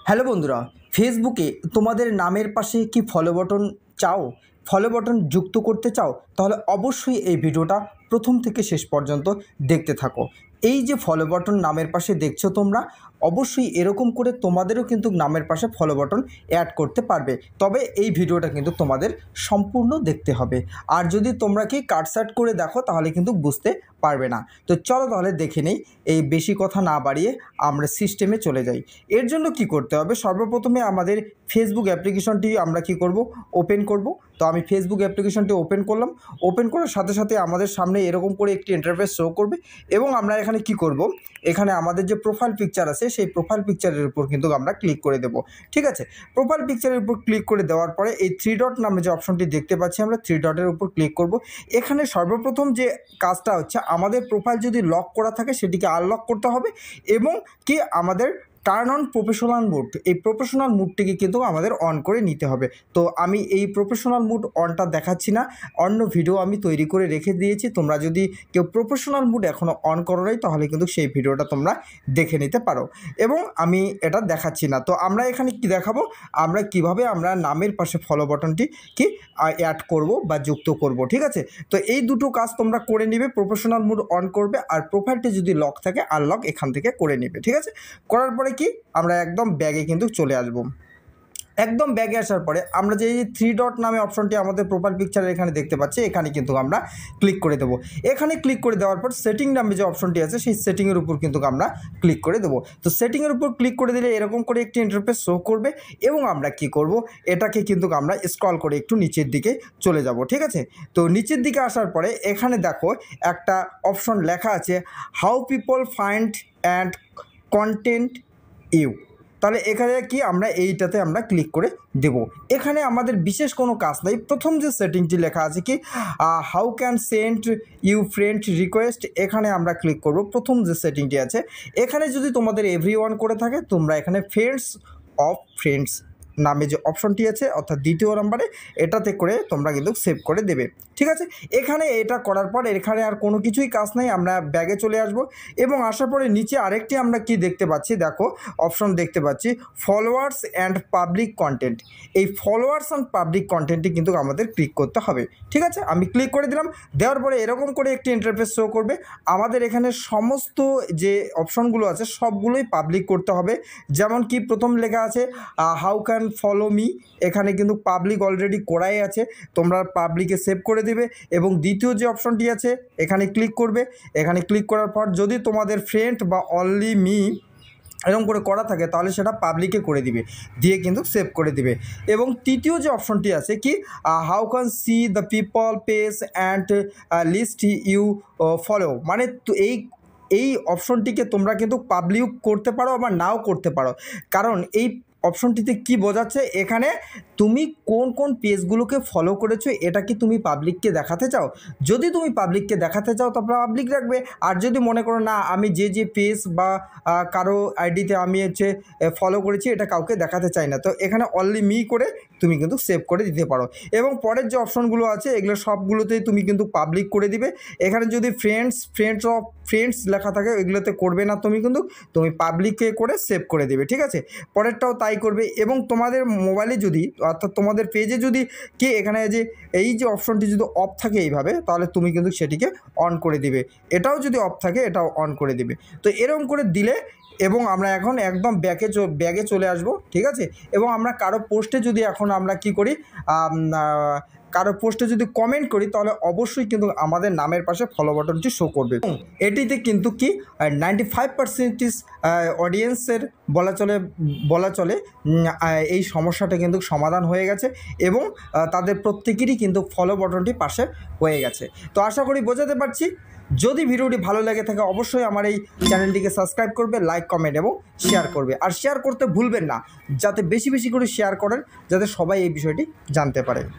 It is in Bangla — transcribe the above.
হ্যালো বন্ধুরা, ফেসবুকে তোমাদের নামের পাশে কি ফলো বাটন চাও, ফলো বাটন যুক্ত করতে চাও, তাহলে অবশ্যই এই ভিডিওটা প্রথম থেকে শেষ পর্যন্ত দেখতে থাকো। এই যে ফলো বাটন নামের পাশে দেখছো তোমরা, অবশ্যই এরকম করে তোমাদেরও কিন্তু নামের পাশে ফলো বাটন অ্যাড করতে পারবে। তবে এই ভিডিওটা কিন্তু তোমাদের সম্পূর্ণ দেখতে হবে। আর যদি তোমরা কি কাটসাট করে দেখো তাহলে কিন্তু বুঝতে পারবে না। তো চলো তাহলে দেখে নেই, এই বেশি কথা না বাড়িয়ে আমরা সিস্টেমে চলে যাই। এর জন্য কি করতে হবে, সর্বপ্রথমে আমাদের ফেসবুক অ্যাপ্লিকেশনটি আমরা কি করব, ওপেন করব। তো আমি ফেসবুক অ্যাপ্লিকেশনটি ওপেন করলাম। ওপেন করার সাথে সাথে আমাদের সামনে এরকম করে একটি ইন্টারফেস শো করবে এবং আমরা এখানে কি করব, এখানে আমাদের যে প্রোফাইল পিকচার আছে সেই প্রোফাইল পিকচারের উপর কিন্তু আমরা ক্লিক করে দেব। ঠিক আছে, প্রোফাইল পিকচারের উপর ক্লিক করে দেওয়ার পরে এই 3 ডট নামে যে অপশনটি দেখতে পাচ্ছি আমরা 3 ডটের উপর ক্লিক করব। এখানে সর্বপ্রথম যে কাজটা হচ্ছে, আমাদের প্রোফাইল যদি লক করা থাকে সেটিকে আনলক করতে হবে এবং কি আমাদের টার্ন অন প্রফেশনাল মুড, এই প্রফেশনাল মুডটিকে কিন্তু আমাদের অন করে নিতে হবে। তো আমি এই প্রফেশনাল মুড অনটা দেখাচ্ছি না, অন্য ভিডিও আমি তৈরি করে রেখে দিয়েছি। তোমরা যদি কেউ প্রফেশনাল মুড এখনও অন করো নাই তাহলে কিন্তু সেই ভিডিওটা তোমরা দেখে নিতে পারো এবং আমি এটা দেখাচ্ছি না। তো আমরা এখানে কি দেখাবো, আমরা কিভাবে আমরা নামের পাশে ফলো বাটনটি কি অ্যাড করব বা যুক্ত করব। ঠিক আছে, তো এই দুটো কাজ তোমরা করে নিবে, প্রফেশনাল মুড অন করবে আর প্রোফাইলটি যদি লক থাকে আনলক এখান থেকে করে নিবে। ঠিক আছে, করার পরে কি আমরা একদম ব্যাগে কিন্তু চলে আসব। একদম ব্যাগে আসার পরে আমরা যে 3 ডট নামে অপশনটি আমাদের প্রোফাইল পিকচারের এখানে দেখতে পাচ্ছি, এখানে কিন্তু আমরা ক্লিক করে দেবো। এখানে ক্লিক করে দেওয়ার পর সেটিং নামে যে অপশনটি আছে সেই সেটিংয়ের উপর কিন্তু আমরা ক্লিক করে দেবো। তো সেটিংয়ের উপর ক্লিক করে দিলে এরকম করে একটি ইন্টারফেস শো করবে এবং আমরা কি করব, এটাকে কিন্তু আমরা স্ক্রল করে একটু নিচের দিকে চলে যাব। ঠিক আছে, তো নিচের দিকে আসার পরে এখানে দেখো একটা অপশন লেখা আছে, how people find and content you. তাহলে এখানে কি আমরা এইটাতে আমরা ক্লিক করে দেব। এখানে আমাদের বিশেষ কোনো কাজ নাই। প্রথম যে সেটিংটি লেখা আছে কি, how can send you friend request, এখানে আমরা ক্লিক করব। প্রথম যে সেটিংটি আছে এখানে যদি তোমাদের এভরিওয়ান করে থাকে, তোমরা এখানে ফ্রেন্ডস অফ ফ্রেন্ডস নামে যে অপশনটি আছে অর্থাৎ দ্বিতীয় নম্বরে, এটাতে করে তোমরা কিন্তু সেভ করে দেবে। ঠিক আছে, এখানে এটা করার পর এখানে আর কোনো কিছুই কাজ নাই, আমরা ব্যাগে চলে আসব এবং আসার পরে নিচে আরেকটি আমরা কি দেখতে পাচ্ছি, দেখো অপশন দেখতে পাচ্ছি ফলোয়ার্স অ্যান্ড পাবলিক কন্টেন্ট। এই ফলোয়ার্স অ্যান্ড পাবলিক কন্টেন্টটি কিন্তু আমাদের ক্লিক করতে হবে। ঠিক আছে, আমি ক্লিক করে দিলাম। দেওয়ার পরে এরকম করে একটি ইন্টারফেস শো করবে। আমাদের এখানে সমস্ত যে অপশনগুলো আছে সবগুলোই পাবলিক করতে হবে। যেমন কি প্রথম লেখা আছে হাউ ক্যান ফলো মি, এখানে কিন্তু পাবলিক অলরেডি করাই আছে, তোমরা পাবলিকে সেভ করে দেবে। এবং দ্বিতীয় যে অপশনটি আছে এখানে ক্লিক করবে। এখানে ক্লিক করার পর যদি তোমাদের ফ্রেন্ড বা অনলি মি এরকম করে করা থাকে তাহলে সেটা পাবলিকে করে দিবে, দিয়ে কিন্তু সেভ করে দিবে। এবং তৃতীয় যে অপশনটি আছে কি, how can see the people page and list you follow, মানে এই অপশনটিকে তোমরা কিন্তু পাবলিক করতে পারো আবার নাও করতে পারো। কারণ এই অপশনটিতে কি বোঝাচ্ছে, এখানে তুমি কোন কোন পেজগুলোকে ফলো করেছো এটা কি তুমি পাবলিককে দেখাতে চাও। যদি তুমি পাবলিককে দেখাতে চাও তবে পাবলিক রাখবে, আর যদি মনে করো না আমি যে পেজ বা কারো আইডিতে আমি ফলো করেছি এটা কাউকে দেখাতে চাই না, তো এখানে অনলি মি করে তুমি কিন্তু সেভ করে দিতে পারো। এবং পরের যে অপশনগুলো আছে এগুলো সবগুলোতেই তুমি কিন্তু পাবলিক করে দিবে। এখানে যদি ফ্রেন্ডস অফ ফ্রেন্ডস লেখা থাকে এগুলোতে করবে না, তুমি পাবলিকে করে সেভ করে দেবে। ঠিক আছে, পরেরটাও তাই করবে। এবং তোমাদের মোবাইলে যদি অর্থাৎ তোমাদের পেজে যদি কি এখানে যে এই যে অপশনটি যদি অফ থাকে এইভাবে, তাহলে তুমি কিন্তু সেটিকে অন করে দিবে। এটাও যদি অফ থাকে এটাও অন করে দিবে। তো এরকম করে দিলে এবং আমরা এখন একদম ব্যাগে চলে আসব। ঠিক আছে, এবং আমরা কারো পোস্টে যদি এখন আমরা কি করি, কারো পোস্টে যদি কমেন্ট করি তাহলে অবশ্যই কিন্তু আমাদের নামের পাশে ফলো বাটনটি শো করবে। এটিতে কিন্তু কি 95% অডিয়েন্সের বলা চলে এই সমস্যাটা কিন্তু সমাধান হয়ে গেছে এবং তাদের প্রত্যেকেরই কিন্তু ফলো বাটনটি পাশে হয়ে গেছে। তো আশা করি বোঝাতে পারছি। যদি ভিডিওটি ভালো লেগে থাকে অবশ্যই আমার এই চ্যানেলটিকে সাবস্ক্রাইব করবে, লাইক কমেন্ট এবং শেয়ার করবে। আর শেয়ার করতে ভুলবেন না, যাতে বেশি বেশি করে শেয়ার করেন, যাতে সবাই এই বিষয়টি জানতে পারে।